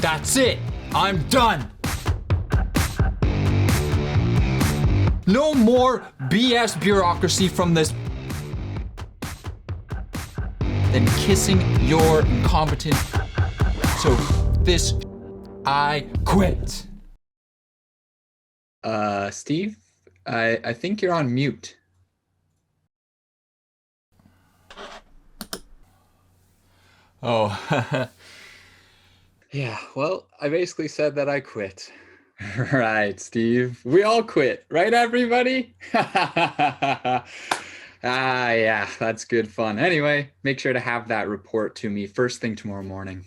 That's it. I'm done. No more BS bureaucracy from this than kissing your incompetent. So this, I quit. Steve, I think you're on mute. Oh, Yeah, well, I basically said that I quit. Right, Steve. We all quit, right, everybody? Yeah, that's good fun. Anyway, make sure to have that report to me first thing tomorrow morning.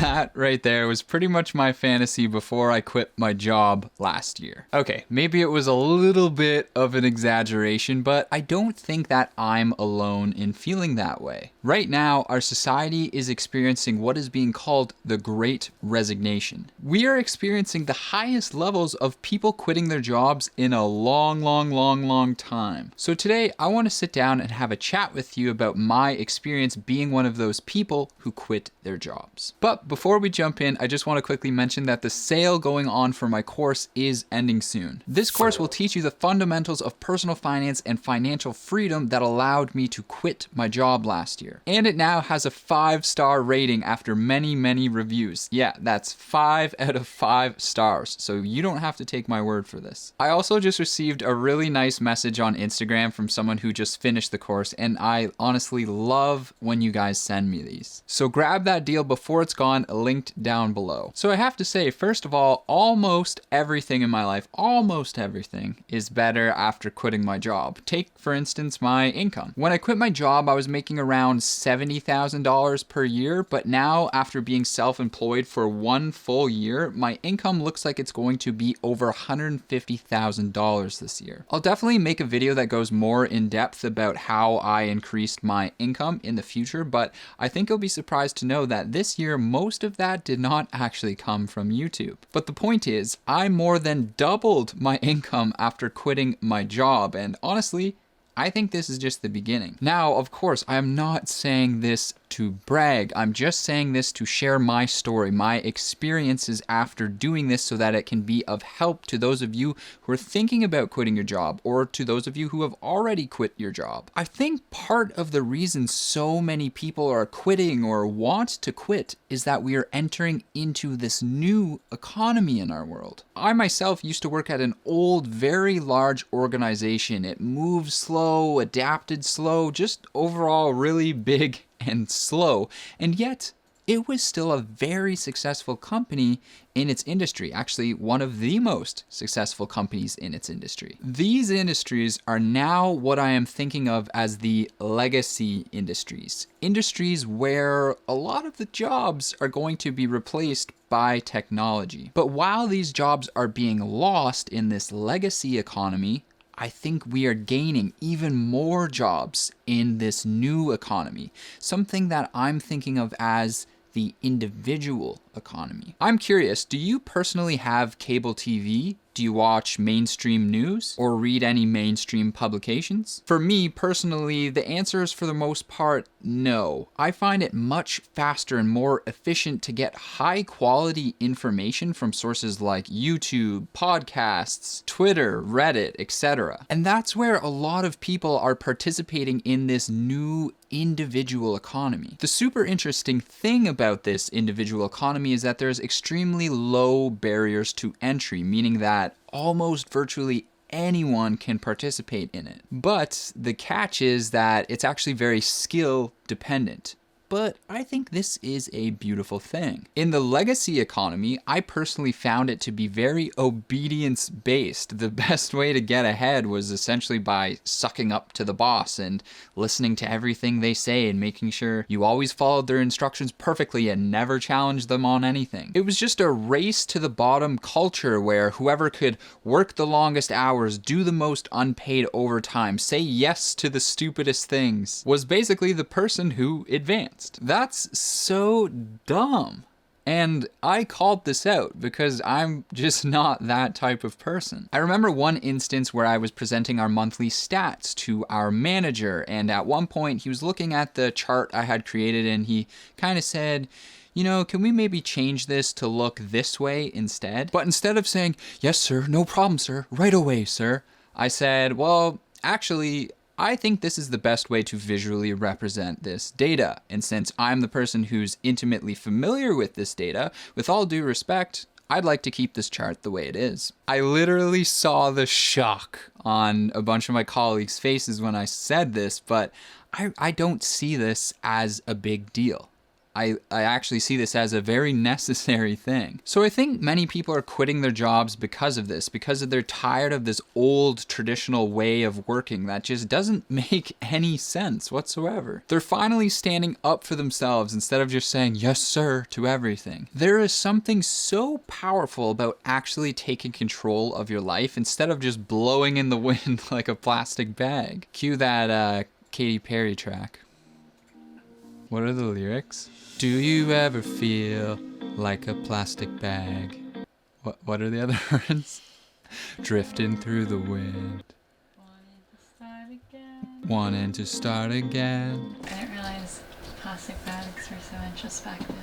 that right there was pretty much my fantasy before I quit my job last year. Okay, maybe it was a little bit of an exaggeration, but I don't think that I'm alone in feeling that way. Right now, our society is experiencing what is being called the Great Resignation. We are experiencing the highest levels of people quitting their jobs in a long time. So today, I want to sit down and have a chat with you about my experience being one of those people who quit their jobs. But before we jump in, I just want to quickly mention that the sale going on for my course is ending soon. This course will teach you the fundamentals of personal finance and financial freedom that allowed me to quit my job last year. And it now has a 5-star rating after many reviews. Yeah, that's 5 out of 5 stars. So you don't have to take my word for this. I also just received a really nice message on Instagram from someone who just finished the course, and I honestly love when you guys send me these. So grab that deal before it's gone, linked down below. So I have to say, first of all, almost everything in my life, almost everything is better after quitting my job. Take, for instance, my income. When I quit my job, I was making around $70,000 per year, but now after being self-employed for 1 full year, my income looks like it's going to be over $150,000 this year. I'll definitely make a video that goes more in depth about how I increased my income in the future, but I think you'll be surprised to know that this year, most of that did not actually come from YouTube. But the point is, I more than doubled my income after quitting my job, and honestly, I think this is just the beginning. Now, of course, I am not saying this to brag. I'm just saying this to share my story, my experiences after doing this, so that it can be of help to those of you who are thinking about quitting your job, or to those of you who have already quit your job. I think part of the reason so many people are quitting or want to quit is that we are entering into this new economy in our world. I myself used to work at an old, very large organization. It moved slow, adapted slow, just overall really big and slow, and yet it was still a very successful company in its industry, actually one of the most successful companies in its industry. These industries are now what I am thinking of as the legacy industries. Industries where a lot of the jobs are going to be replaced by technology. But while these jobs are being lost in this legacy economy, I think we are gaining even more jobs in this new economy, something that I'm thinking of as the individual economy. I'm curious, do you personally have cable TV? Do you watch mainstream news or read any mainstream publications? For me personally, the answer is for the most part, no. I find it much faster and more efficient to get high quality information from sources like YouTube, podcasts, Twitter, Reddit, etc. And that's where a lot of people are participating in this new individual economy. The super interesting thing about this individual economy is that there's extremely low barriers to entry, meaning that almost virtually anyone can participate in it. But the catch is that it's actually very skill dependent. But I think this is a beautiful thing. In the legacy economy, I personally found it to be very obedience-based. The best way to get ahead was essentially by sucking up to the boss and listening to everything they say and making sure you always followed their instructions perfectly and never challenged them on anything. It was just a race to the bottom culture where whoever could work the longest hours, do the most unpaid overtime, say yes to the stupidest things, was basically the person who advanced. That's so dumb. And I called this out because I'm just not that type of person. I remember one instance where I was presenting our monthly stats to our manager, and at one point he was looking at the chart I had created and he kind of said, you know, can we maybe change this to look this way instead? But instead of saying, yes, sir, no problem, sir, right away, sir, I said, well, actually, I think this is the best way to visually represent this data. And since I'm the person who's intimately familiar with this data, with all due respect, I'd like to keep this chart the way it is. I literally saw the shock on a bunch of my colleagues' faces when I said this, but I don't see this as a big deal. I actually see this as a very necessary thing. So I think many people are quitting their jobs because of this, because they're tired of this old traditional way of working that just doesn't make any sense whatsoever. They're finally standing up for themselves instead of just saying, yes, sir, to everything. There is something so powerful about actually taking control of your life instead of just blowing in the wind like a plastic bag. Cue that Katy Perry track. What are the lyrics? Do you ever feel like a plastic bag? What are the other words? Drifting through the wind. Wanting to start again. I didn't realize plastic bags were so introspective.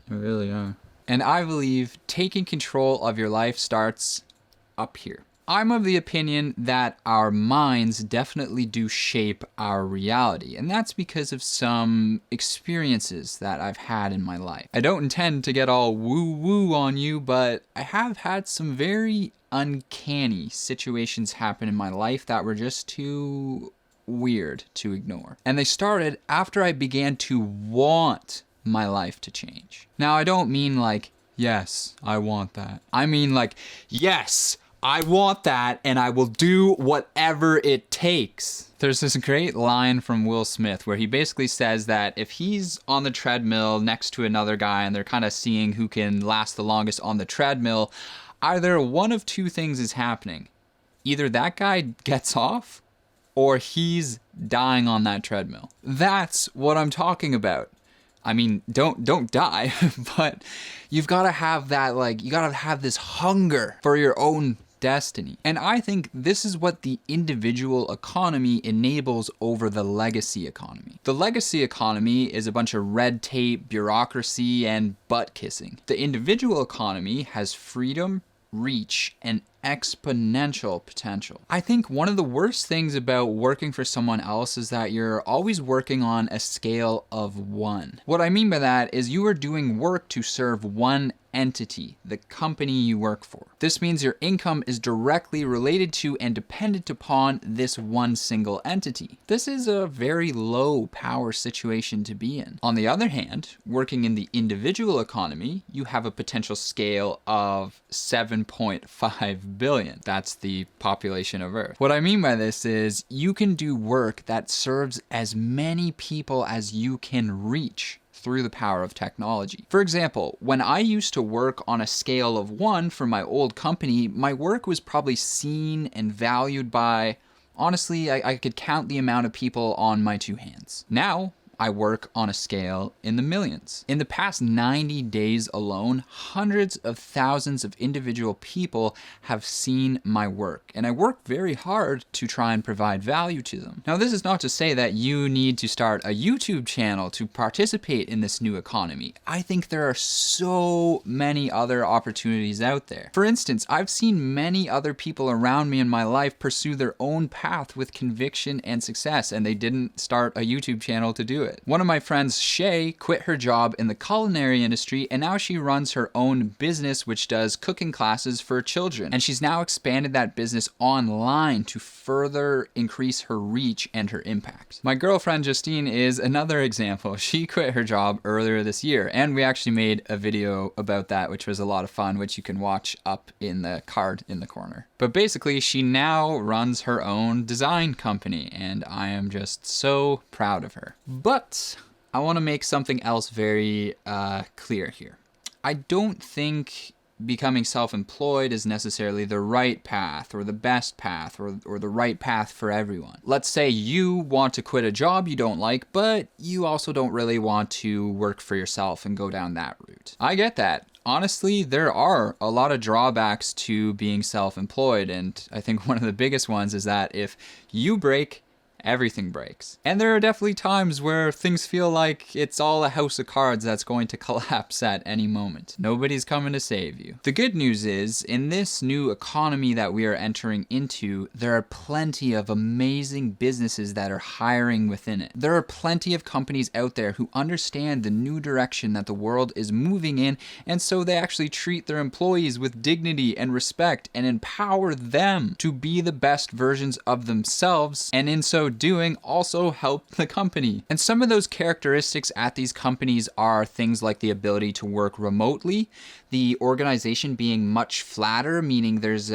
They really are. And I believe taking control of your life starts up here. I'm of the opinion that our minds definitely do shape our reality, and that's because of some experiences that I've had in my life. I don't intend to get all woo-woo on you, but I have had some very uncanny situations happen in my life that were just too weird to ignore. And they started after I began to want my life to change. Now, I don't mean like, yes, I want that. I mean like, yes, I want that, and I will do whatever it takes. There's this great line from Will Smith where he basically says that if he's on the treadmill next to another guy and they're kind of seeing who can last the longest on the treadmill, either one of two things is happening. Either that guy gets off or he's dying on that treadmill. That's what I'm talking about. I mean, don't die, but you've got to have that, like, you got to have this hunger for your own destiny. And I think this is what the individual economy enables over the legacy economy. The legacy economy is a bunch of red tape, bureaucracy, and butt kissing. The individual economy has freedom, reach, and exponential potential. I think one of the worst things about working for someone else is that you're always working on a scale of one. What I mean by that is you are doing work to serve one entity, the company you work for. This means your income is directly related to and dependent upon this one single entity. This is a very low power situation to be in. On the other hand, working in the individual economy, you have a potential scale of 7.5 billion. That's the population of Earth. What I mean by this is you can do work that serves as many people as you can reach through the power of technology. For example, when I used to work on a scale of 1 for my old company, my work was probably seen and valued by, honestly, I could count the amount of people on my two hands. Now, I work on a scale in the millions. In the past 90 days alone, hundreds of thousands of individual people have seen my work, and I work very hard to try and provide value to them. Now, this is not to say that you need to start a YouTube channel to participate in this new economy. I think there are so many other opportunities out there. For instance, I've seen many other people around me in my life pursue their own path with conviction and success, and they didn't start a YouTube channel to do it. One of my friends, Shay, quit her job in the culinary industry and now she runs her own business which does cooking classes for children. And she's now expanded that business online to further increase her reach and her impact. My girlfriend, Justine, is another example. She quit her job earlier this year and we actually made a video about that, which was a lot of fun, which you can watch up in the card in the corner. But basically, she now runs her own design company and I am just so proud of her. But I want to make something else very clear here. I don't think becoming self-employed is necessarily the right path or the best path or the right path for everyone. Let's say you want to quit a job you don't like, but you also don't really want to work for yourself and go down that route. I get that. Honestly, there are a lot of drawbacks to being self-employed, and I think one of the biggest ones is that if you break, everything breaks. And there are definitely times where things feel like it's all a house of cards that's going to collapse at any moment. Nobody's coming to save you. The good news is, in this new economy that we are entering into, there are plenty of amazing businesses that are hiring within it. There are plenty of companies out there who understand the new direction that the world is moving in, and so they actually treat their employees with dignity and respect and empower them to be the best versions of themselves, and in so doing also help the company. And some of those characteristics at these companies are things like the ability to work remotely, the organization being much flatter, meaning there's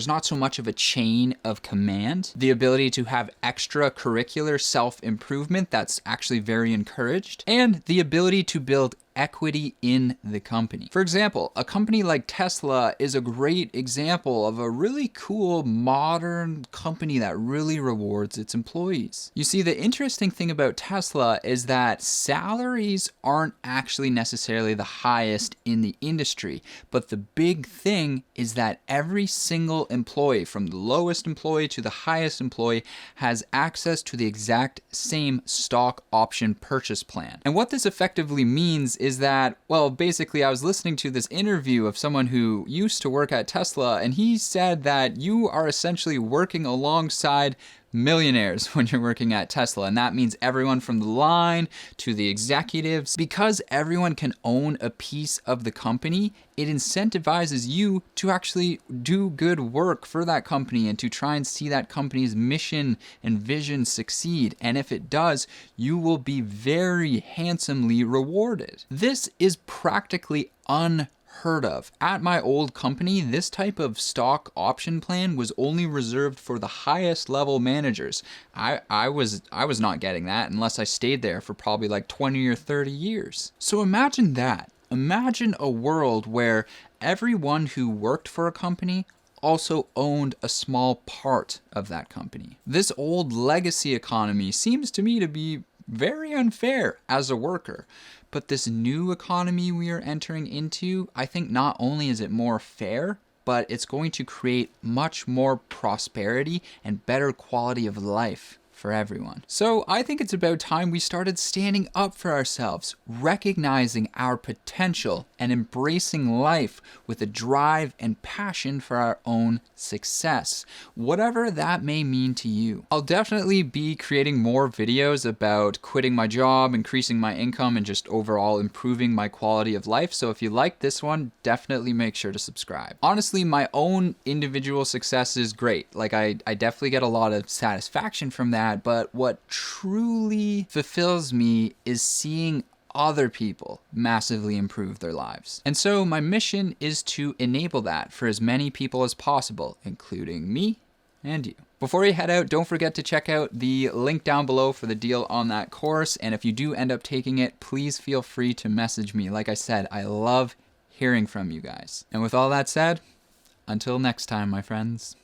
not so much of a chain of command, the ability to have extracurricular self-improvement that's actually very encouraged, and the ability to build equity in the company. For example, a company like Tesla is a great example of a really cool modern company that really rewards its employees. You see, the interesting thing about Tesla is that salaries aren't actually necessarily the highest in the industry, but the big thing is that every single employee, from the lowest employee to the highest employee, has access to the exact same stock option purchase plan. And what this effectively means is that, well, basically I was listening to this interview of someone who used to work at Tesla, and he said that you are essentially working alongside millionaires when you're working at Tesla, and that means everyone from the line to the executives. Because everyone can own a piece of the company, it incentivizes you to actually do good work for that company and to try and see that company's mission and vision succeed. And if it does, you will be very handsomely rewarded. This is practically unheard of. At my old company, this type of stock option plan was only reserved for the highest level managers. I was not getting that unless I stayed there for probably like 20 or 30 years. So imagine that. Imagine a world where everyone who worked for a company also owned a small part of that company. This old legacy economy seems to me to be very unfair as a worker. But this new economy we are entering into, I think not only is it more fair, but it's going to create much more prosperity and better quality of life for everyone. So I think it's about time we started standing up for ourselves, recognizing our potential and embracing life with a drive and passion for our own success, whatever that may mean to you. I'll definitely be creating more videos about quitting my job, increasing my income, and just overall improving my quality of life. So if you like this one, definitely make sure to subscribe. Honestly, my own individual success is great. Like I definitely get a lot of satisfaction from that. But what truly fulfills me is seeing other people massively improve their lives. And so my mission is to enable that for as many people as possible, including me and you. Before you head out, don't forget to check out the link down below for the deal on that course. And if you do end up taking it, please feel free to message me. Like I said, I love hearing from you guys. And with all that said, until next time, my friends.